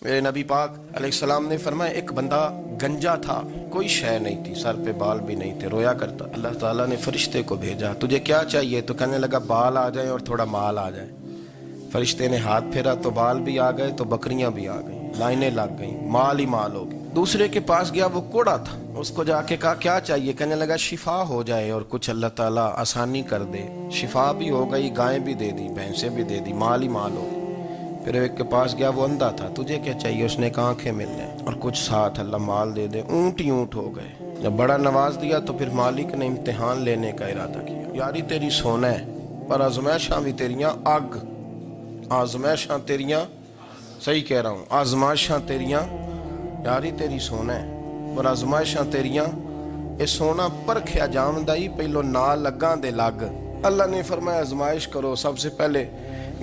میرے نبی پاک علیہ السلام نے فرمایا ایک بندہ گنجا تھا، کوئی شے نہیں تھی، سر پہ بال بھی نہیں تھے، رویا کرتا۔ اللہ تعالیٰ نے فرشتے کو بھیجا، تجھے کیا چاہیے؟ تو کہنے لگا بال آ جائیں اور تھوڑا مال آ جائے۔ فرشتے نے ہاتھ پھیرا تو بال بھی آ گئے، تو بکریاں بھی آ گئیں، لائنیں لگ گئیں، مال ہی مال ہو گئے۔ دوسرے کے پاس گیا، وہ کوڑا تھا، اس کو جا کے کہا کیا چاہیے؟ کہنے لگا شفا ہو جائے اور کچھ اللہ تعالیٰ آسانی کر دے۔ شفا بھی ہو گئی، گائیں بھی دے دی، بھینسیں بھی دے دی، مال ہی مال ہو گئی۔ پھر ایک کے پاس گیا، وہ اندھا تھا، تجھے کیا چاہیے؟ اس نے کہا آنکھیں مل جائیں اور کچھ ساتھ اللہ مال دے دے۔ اونٹ ہی اونٹ ہو گئے۔ جب بڑا نواز دیا تو پھر مالک نے امتحان لینے کا ارادہ کیا، یاری تیری سونا ہے پر آزمائشاں بھی تیریاں اگ، آزمائشاں تیریاں، صحیح کہہ رہا ہوں، آزمائشاں تیریاں، یاری تیری سونا ہے پر آزمائشاں تیریاں، اے سونا پرکھیا جامدائی پہلو نہ لگاں دے لگ۔ اللہ نے فرمایا آزمائش کرو۔ سب سے پہلے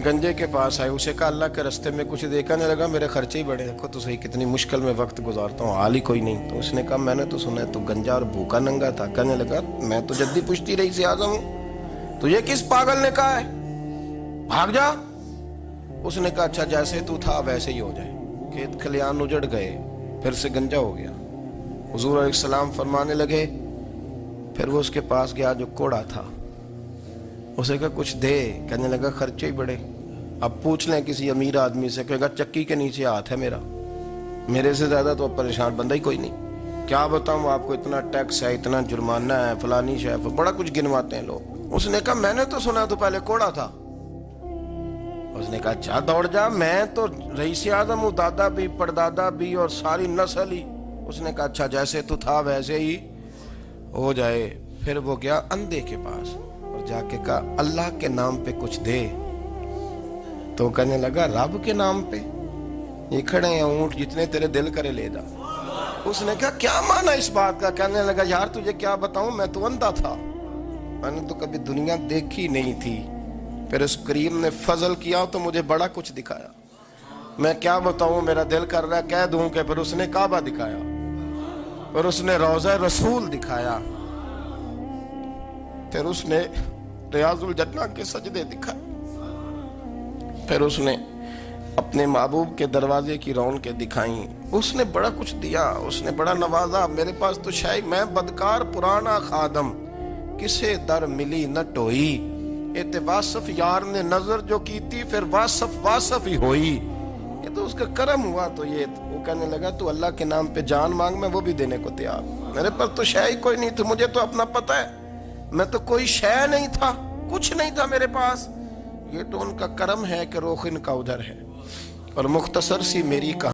گنجے کے پاس آئے، اسے کہا اللہ کے رستے میں کچھ دیکھا نہیں لگا، میرے خرچے ہی بڑے، دیکھو تو صحیح کتنی مشکل میں وقت گزارتا ہوں، حال ہی کوئی نہیں۔ تو اس نے کہا میں نے تو سنا ہے تو گنجا اور بھوکا ننگا تھا۔ کہنے لگا میں تو جدی پشتی رئیس اعظم ہوں، تجھے کس پاگل نے کہا ہے بھاگ جا؟ اس نے کہا اچھا جیسے تو تھا ویسے ہی ہو جائے۔ کھیت کھلیان اجڑ گئے، پھر سے گنجا ہو گیا۔ حضور علیہ السلام فرمانے لگے، پھر وہ اس کے پاس گیا جو کوڑا تھا، اسے کہا کچھ دے۔ کہنے لگا خرچے ہی بڑے، اب پوچھ لیں کسی امیر آدمی سے، کہے گا چکی کے نیچے ہاتھ ہے میرا، میرے سے زیادہ تو اب پریشان بندہ ہی کوئی نہیں، کیا بتاؤں آپ کو، اتنا ٹیکس ہے، اتنا جرمانہ ہے، فلانی شے، بڑا کچھ گنواتے ہیں لوگ۔ اس نے کہا میں نے تو سنا تو پہلے کوڑا تھا۔ اس نے کہا اچھا دوڑ جا، میں تو رئیس اعظم ہوں، دادا بھی پردادا بھی اور ساری نسل ہی۔ اس نے کہا اچھا جیسے تو تھا ویسے ہی ہو جائے۔ پھر وہ گیا اندھے کے پاس اور جا کے کہا اللہ کے نام پہ کچھ دے۔ تو کہنے لگا رب کے نام پہ؟ یہ کھڑے ہیں اونٹ، جتنے تیرے دل کرے لے جا۔ اس نے کہا کیا معنی اس بات کا؟ کہنے لگا یار تجھے کیا بتاؤں، میں تو اندھا تھا، میں نے تو کبھی دنیا دیکھی نہیں تھی، پھر اس کریم نے فضل کیا تو مجھے بڑا کچھ دکھایا، میں کیا بتاؤں، میرا دل کر رہا ہے کہہ دوں کہ پھر اس نے کعبہ دکھایا، پھر اس نے روضہ رسول دکھایا، پھر اس نے ریاض الجنہ کے سجدے دکھائے، پھر اس نے اپنے محبوب کے دروازے کی رونقیں دکھائیں۔ اس نے بڑا کچھ دیا، اس نے بڑا نوازا۔ میرے پاس تو شاید میں بدکار پرانا خادم، کسے در ملی نہ ٹوئی، ایتے واصف یار نے نظر جو کی تھی، پھر واصف ہی ہوئی۔ یہ تو اس کا کرم ہوا۔ تو یہ وہ کہنے لگا تو اللہ کے نام پہ جان مانگ، میں وہ بھی دینے کو تیار، میرے پاس تو شے ہی کوئی نہیں تھی، مجھے تو اپنا پتہ ہے، میں تو کوئی شے نہیں تھا، کچھ نہیں تھا میرے پاس، یہ تو ان کا کرم ہے کہ رخ ان کا ادھر ہے۔ اور مختصر سی میری کہانی